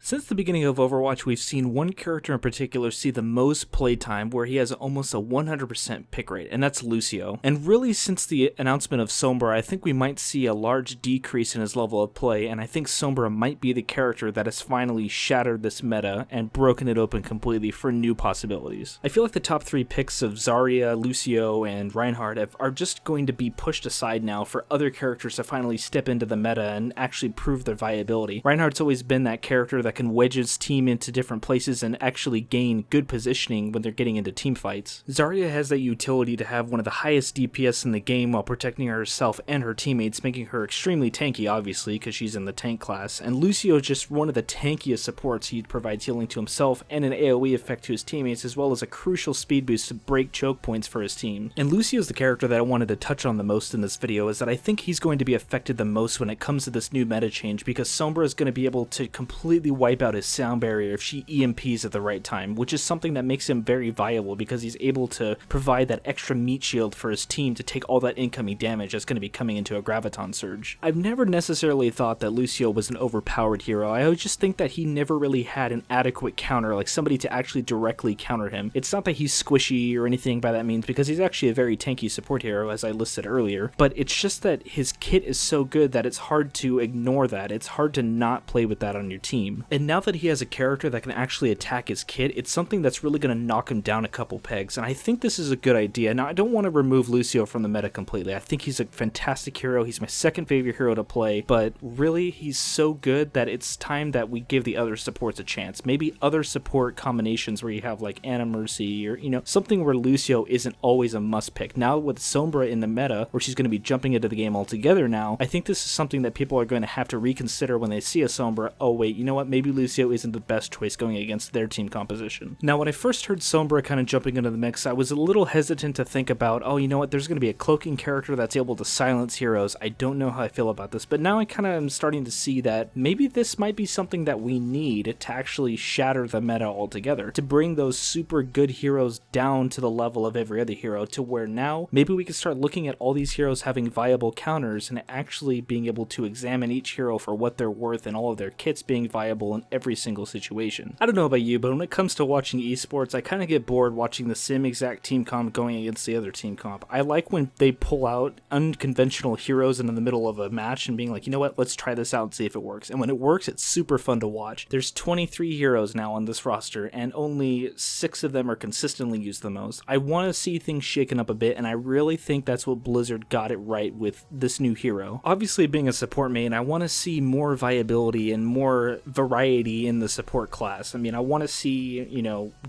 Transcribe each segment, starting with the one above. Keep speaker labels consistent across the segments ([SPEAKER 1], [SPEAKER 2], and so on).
[SPEAKER 1] Since the beginning of Overwatch, we've seen one character in particular see the most playtime, where he has almost a 100% pick rate, and that's Lucio. And really, since the announcement of Sombra, I think we might see a large decrease in his level of play, and I think Sombra might be the character that has finally shattered this meta and broken it open completely for new possibilities. I feel like the top 3 picks of Zarya, Lucio, and Reinhardt are just going to be pushed aside now for other characters to finally step into the meta and actually prove their viability. Reinhardt's always been that character that can wedge his team into different places and actually gain good positioning when they're getting into team fights. Zarya has that utility to have one of the highest DPS in the game while protecting herself and her teammates, making her extremely tanky, obviously, because she's in the tank class. And Lucio is just one of the tankiest supports. He provides healing to himself and an AoE effect to his teammates, as well as a crucial speed boost to break choke points for his team. And Lucio is the character that I wanted to touch on the most in this video, is that I think he's going to be affected the most when it comes to this new meta change, because Sombra is going to be able to completely wipe out his sound barrier if she EMPs at the right time, which is something that makes him very viable because he's able to provide that extra meat shield for his team to take all that incoming damage that's going to be coming into a graviton surge. I've never necessarily thought that Lucio was an overpowered hero. I always just think that he never really had an adequate counter, like somebody to actually directly counter him. It's not that he's squishy or anything by that means, because he's actually a very tanky support hero, as I listed earlier, but it's just that his kit is so good that it's hard to ignore that. It's hard to not play with that on your team. And now that he has a character that can actually attack his kit, it's something that's really going to knock him down a couple pegs, and I think this is a good idea. Now, I don't want to remove Lucio from the meta completely. I think he's a fantastic hero. He's my second favorite hero to play, but really, he's so good that it's time that we give the other supports a chance. Maybe other support combinations where you have like Ana Mercy, or something where Lucio isn't always a must pick. Now with Sombra in the meta, where she's going to be jumping into the game altogether now, I think this is something that people are going to have to reconsider when they see a Sombra. Oh wait, you know what, maybe Lucio isn't the best choice going against their team composition. Now when I first heard Sombra kind of jumping into the mix, I was a little hesitant to think about, oh, you know what, there's going to be a cloaking character that's able to silence heroes. I don't know how I feel about this, but now I kind of am starting to see that maybe this might be something that we need to actually shatter the meta altogether, to bring those super good heroes down to the level of every other hero, to where now maybe we can start looking at all these heroes having viable counters and actually being able to examine each hero for what they're worth and all of their kits being viable in every single situation. I don't know about you, but when it comes to watching esports, I kind of get bored watching the same exact team comp going against the other team comp. I like when they pull out unconventional heroes in the middle of a match and being like, you know what, let's try this out and see if it works. And when it works, it's super fun to watch. There's 23 heroes now on this roster, and only 6 of them are consistently used the most. I want to see things shaken up a bit, and I really think that's what Blizzard got it right with this new hero. Obviously, being a support main, I want to see more viability and more variety in the support class. I mean, I want to see,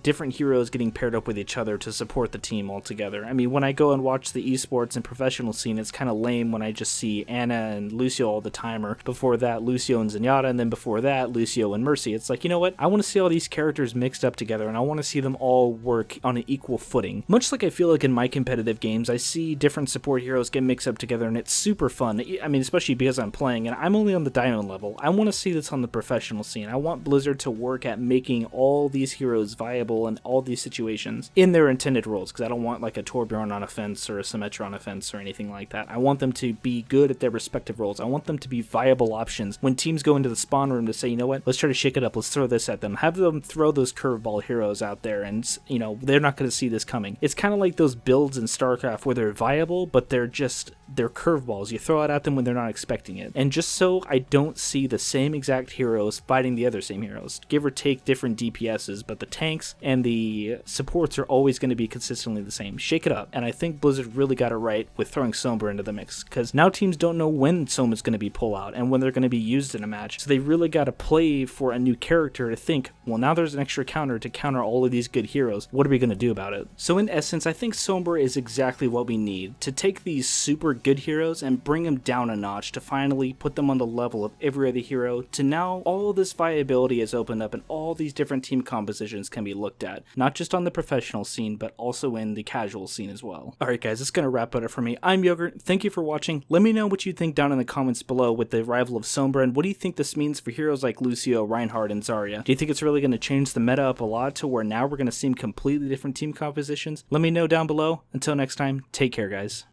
[SPEAKER 1] different heroes getting paired up with each other to support the team altogether. I mean, when I go and watch the esports and professional scene, it's kind of lame when I just see Ana and Lucio all the time, or before that, Lucio and Zenyatta, and then before that, Lucio and Mercy. It's like, you know what? I want to see all these characters mixed up together, and I want to see them all work on an equal footing. Much like I feel like in my competitive games, I see different support heroes get mixed up together, and it's super fun. I mean, especially because I'm playing, and I'm only on the diamond level. I want to see this on the professional scene. I want Blizzard to work at making all these heroes viable in all these situations in their intended roles, because I don't want like a Torbjorn on a fence or a Symmetra on a fence or anything like that. I want them to be good at their respective roles. I want them to be viable options when teams go into the spawn room to say, you know what, let's try to shake it up, let's throw this at them. Have them throw those curveball heroes out there, and they're not going to see this coming. It's kind of like those builds in StarCraft where they're viable, but they're curveballs. You throw it at them when they're not expecting it. And just so I don't see the same exact heroes fighting the other same heroes, give or take different DPSs, but the tanks and the supports are always going to be consistently the same. Shake it up. And I think Blizzard really got it right with throwing Sombra into the mix, because now teams don't know when Sombra's going to be pulled out and when they're going to be used in a match. So they really got to play for a new character to think, well, now there's an extra counter to counter all of these good heroes. What are we going to do about it? So in essence, I think Sombra is exactly what we need to take these super good heroes and bring them down a notch, to finally put them on the level of every other hero, to now all of this viability is opened up and all these different team compositions can be looked at, not just on the professional scene, but also in the casual scene as well. Alright guys, that's going to wrap it up for me. I'm Yogurt. Thank you for watching. Let me know what you think down in the comments below with the arrival of Sombra, and what do you think this means for heroes like Lucio, Reinhardt, and Zarya? Do you think it's really going to change the meta up a lot to where now we're going to see completely different team compositions? Let me know down below. Until next time, take care guys.